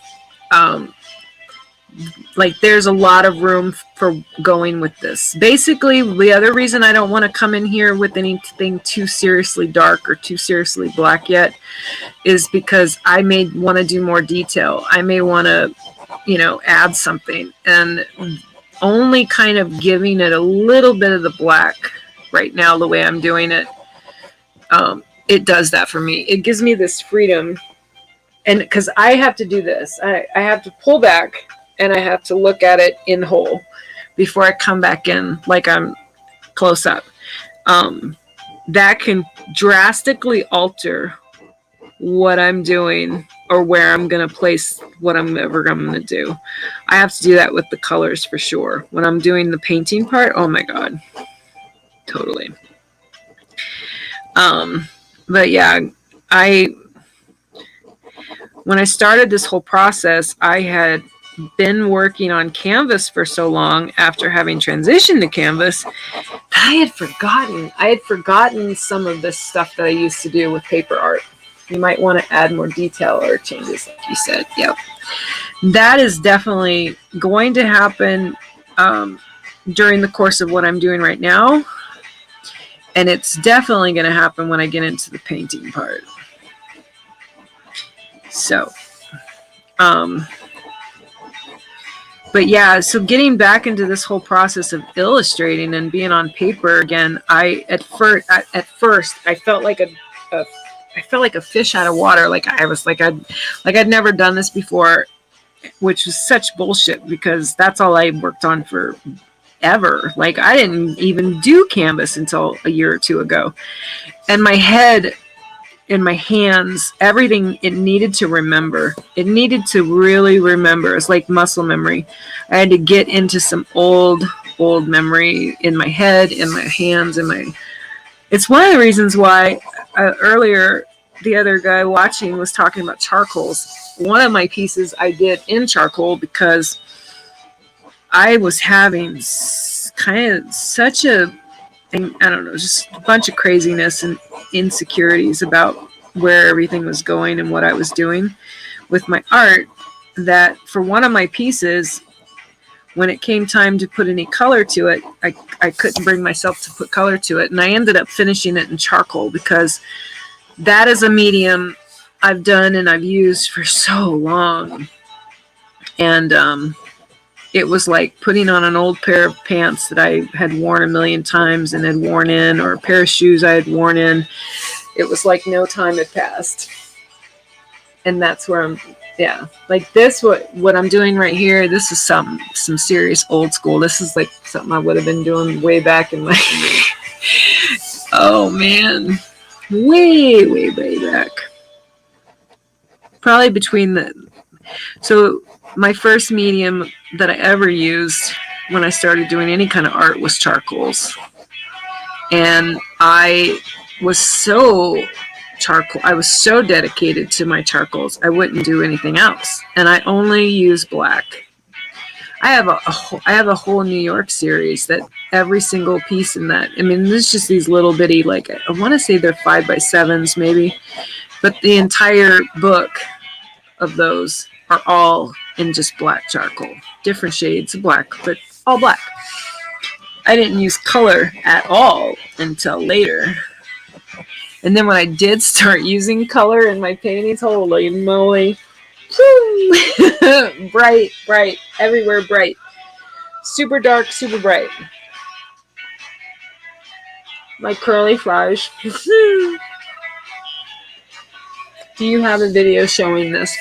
A: like there's a lot of room for going with this. Basically, the other reason I don't want to come in here with anything too seriously dark or too seriously black yet is because I may want to do more detail. I may want to, add something, and only kind of giving it a little bit of the black right now, the way I'm doing it, it does that for me. It gives me this freedom. And because I have to do this, I have to pull back and I have to look at it in whole before I come back in like I'm close up. That can drastically alter what I'm doing or where I'm going to place whatever I'm going to do. I have to do that with the colors for sure. When I'm doing the painting part, oh my God, totally. But yeah, when I started this whole process, I had been working on Canvas for so long after having transitioned to Canvas that I had forgotten some of this stuff that I used to do with paper art. You might want to add more detail or changes, like you said. Yep. That is definitely going to happen during the course of what I'm doing right now. And it's definitely going to happen when I get into the painting part. So, but yeah, so getting back into this whole process of illustrating and being on paper again, at first I felt like a fish out of water. I'd never done this before, which was such bullshit because that's all I worked on for ever. Like I didn't even do Canvas until a year or two ago. And my head and my hands, everything, it needed to remember. It needed to really remember. It's like muscle memory. I had to get into some old memory in my head, in my hands, it's one of the reasons why earlier the other guy watching was talking about charcoals. One of my pieces I did in charcoal because I was having kind of such a, I don't know, just a bunch of craziness and insecurities about where everything was going and what I was doing with my art, that for one of my pieces, when it came time to put any color to it, I couldn't bring myself to put color to it. And I ended up finishing it in charcoal because that is a medium I've done and I've used for so long. And it was like putting on an old pair of pants that I had worn a million times and had worn in, or a pair of shoes I had worn in. It was like no time had passed. and that's where I'm. Yeah, like this. What I'm doing right here. This is some serious old school. This is like something I would have been doing way back in my. Oh man, way back. Probably between the. So my first medium that I ever used when I started doing any kind of art was charcoals, and I was so dedicated to my charcoals. I wouldn't do anything else, and I only use black. I have a whole New York series that every single piece in that. I mean, there's just these little bitty, like I want to say they're 5x7s maybe, but the entire book of those are all in just black charcoal, different shades of black, but all black. I didn't use color at all until later. And then when I did start using color in my paintings, holy moly. Bright, everywhere bright. Super dark, super bright. Like curly fries. Do you have a video showing this?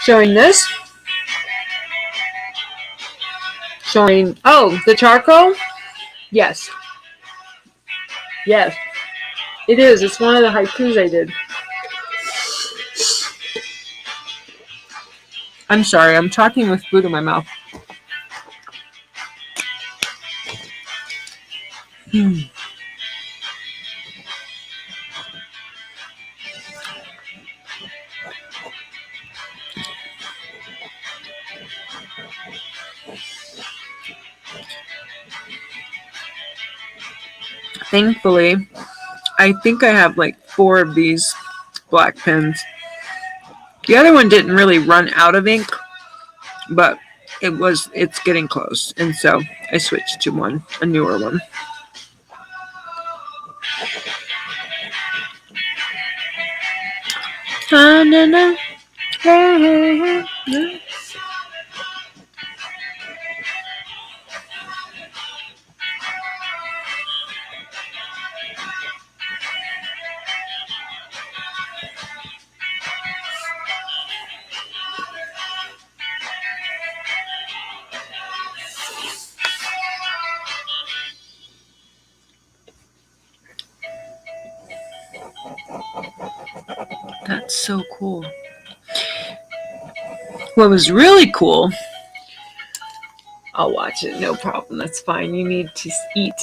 A: Showing this? Showing, oh, the charcoal? Yes. Yes. It is. It's one of the haikus I did. I'm sorry. I'm talking with food in my mouth. Thankfully, I think I have like 4 of these black pens. The other one didn't really run out of ink, but it's getting close. And so I switched to a newer one. That's so cool. What was really cool, I'll watch it, no problem, that's fine. You need to eat.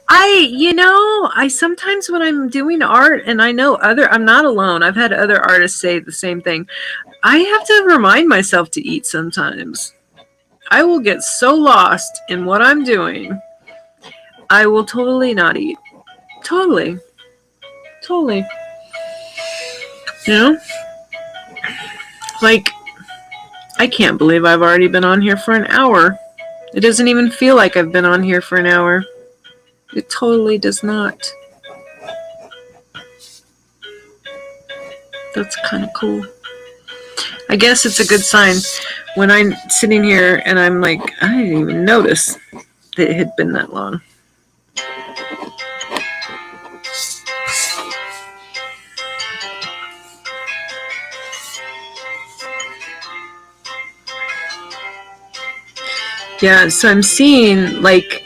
A: I sometimes when I'm doing art, and I know I'm not alone, I've had other artists say the same thing. I have to remind myself to eat sometimes. I will get so lost in what I'm doing. I will totally not eat. Totally. You know? Like, I can't believe I've already been on here for an hour. It doesn't even feel like I've been on here for an hour. It totally does not. That's kind of cool. I guess it's a good sign when I'm sitting here and I'm like, I didn't even notice that it had been that long. Yeah, so I'm seeing like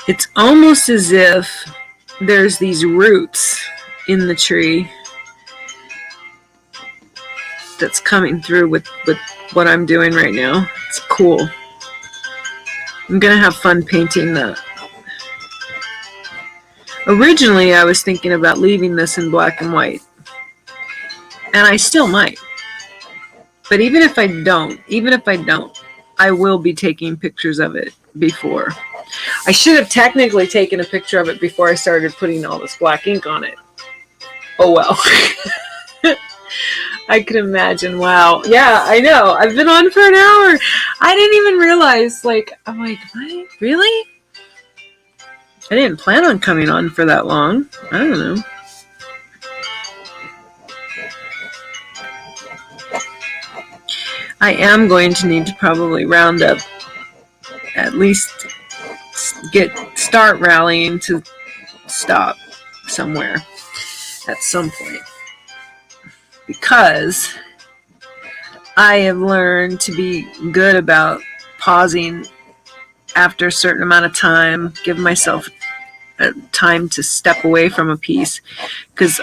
A: it's almost as if there's these roots in the tree that's coming through with what I'm doing right now. It's cool. I'm gonna have fun painting that. Originally, I was thinking about leaving this in black and white, and I still might. But even if I don't, I will be taking pictures of it before. I should have technically taken a picture of it before I started putting all this black ink on it. Oh well. I could imagine. Wow. Yeah, I know. I've been on for an hour. I didn't even realize. I'm like, what? Really? I didn't plan on coming on for that long. I don't know. I am going to need to probably round up at least start rallying to stop somewhere at some point, because I have learned to be good about pausing after a certain amount of time, give myself time to step away from a piece, because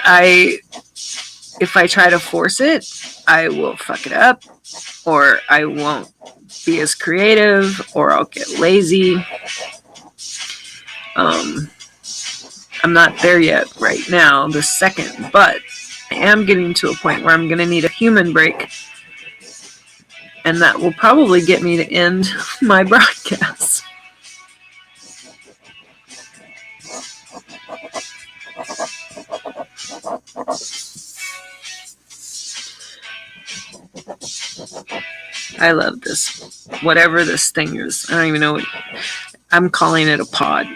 A: if I try to force it, I will fuck it up, or I won't be as creative, or I'll get lazy. I'm not there yet right now, the second, but I am getting to a point where I'm going to need a human break, and that will probably get me to end my broadcast. I love this. Whatever this thing is. I don't even know. I'm calling it a pod.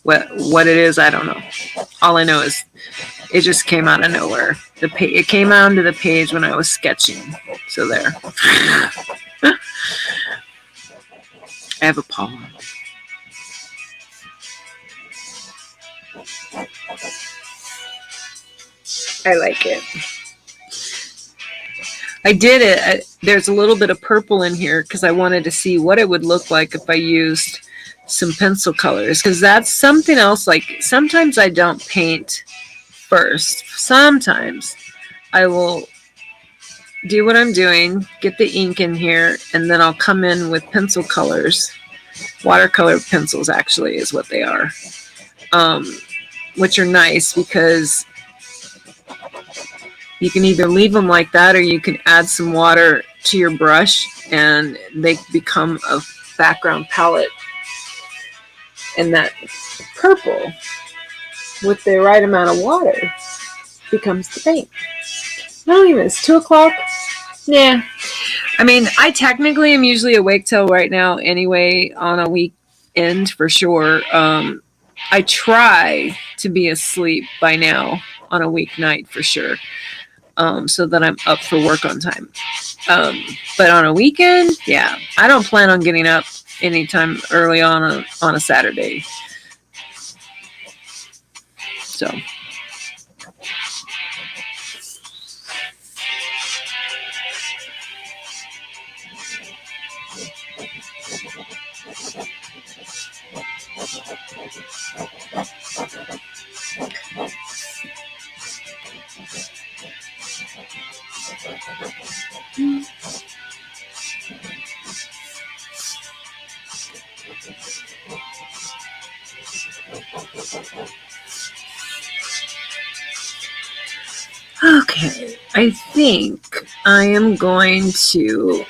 A: What it is, I don't know. All I know is it just came out of nowhere. It came onto the page when I was sketching. So there. I have a pod. I like it. I did it. There's a little bit of purple in here because I wanted to see what it would look like if I used some pencil colors, because that's something else. Like, sometimes I don't paint first. Sometimes I will do what I'm doing, get the ink in here, and then I'll come in with pencil colors. Watercolor pencils actually is what they are, which are nice because you can either leave them like that, or you can add some water to your brush and they become a background palette. And that purple, with the right amount of water, becomes the paint. I don't even, it's 2 o'clock. Yeah. I mean, I technically am usually awake till right now anyway, on a weekend for sure. I try to be asleep by now on a weeknight for sure. So that I'm up for work on time. But on a weekend, yeah, I don't plan on getting up anytime early on a Saturday. So. Okay, I think I am going to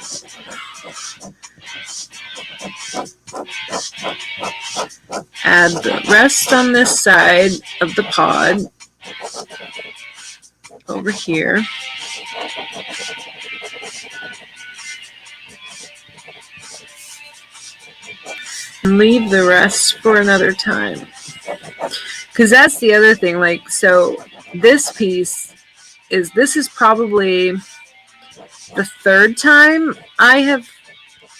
A: add the rest on this side of the pod over here. And leave the rest for another time. Because that's the other thing, like, so this piece this is probably the third time I have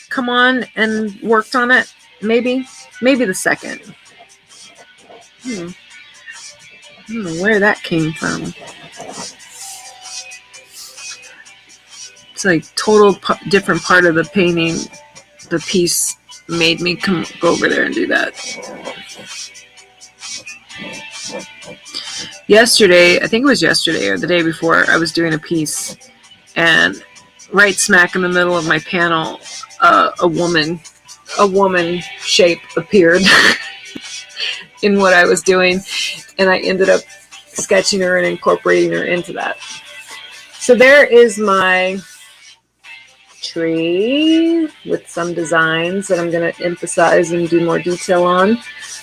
A: come on and worked on it. Maybe the second. I don't know where that came from. It's like total different part of the painting. The piece made me go over there and do that. Yesterday, I think it was yesterday or the day before, I was doing a piece, and right smack in the middle of my panel, a woman shape appeared in what I was doing, and I ended up sketching her and incorporating her into that. So there is my tree with some designs that I'm going to emphasize and do more detail on.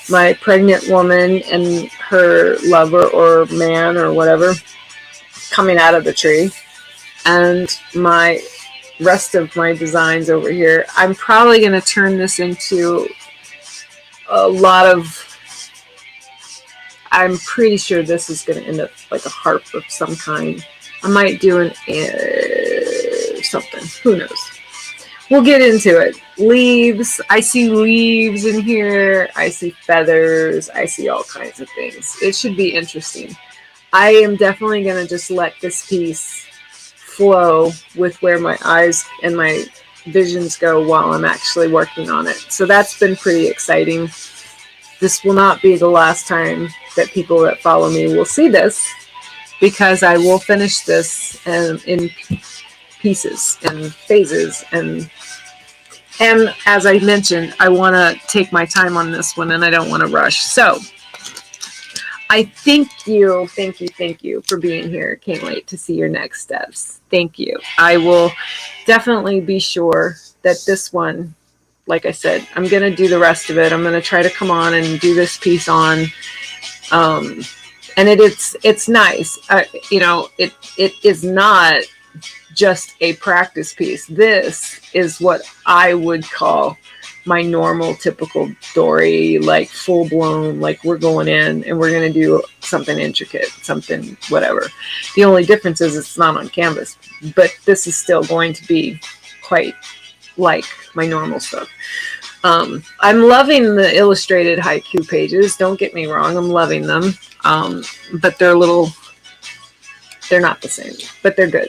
A: My pregnant woman and her lover or man or whatever coming out of the tree, and my rest of my designs over here. I'm probably going to turn this into a lot of, I'm pretty sure this is going to end up like a harp of some kind. I might do something, who knows. we'll get into it. Leaves. I see leaves in here. I see feathers. I see all kinds of things. It should be interesting. I am definitely going to just let this piece flow with where my eyes and my visions go while I'm actually working on it. So that's been pretty exciting. This will not be the last time that people that follow me will see this, because I will finish this in pieces and phases, and as I mentioned, I want to take my time on this one and I don't want to rush. So I thank you for being here. Can't wait to see your next steps. Thank you. I will definitely be sure that this one, like I said, I'm going to do the rest of it. I'm going to try to come on and do this piece on. And it's nice. It is not just a practice piece. This is what I would call my normal, typical Dori, like full blown, like we're going in and we're going to do something intricate, something whatever. The only difference is it's not on canvas, but this is still going to be quite like my normal stuff. I'm loving the illustrated haiku pages. Don't get me wrong. I'm loving them. But they're not the same, but they're good.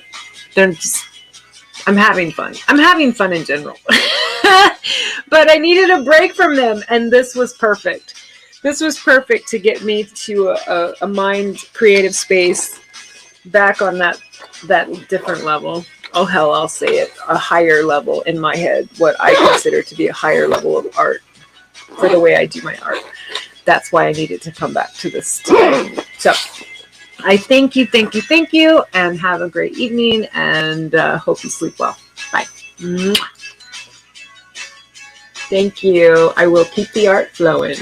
A: I'm having fun. I'm having fun in general. But I needed a break from them, and this was perfect. This was perfect to get me to a mind creative space, back on that different level. Oh hell, I'll say it, a higher level in my head, what I consider to be a higher level of art for the way I do my art. That's why I needed to come back to this today. So I thank you, and have a great evening, and hope you sleep well. Bye. Thank you. I will keep the art flowing.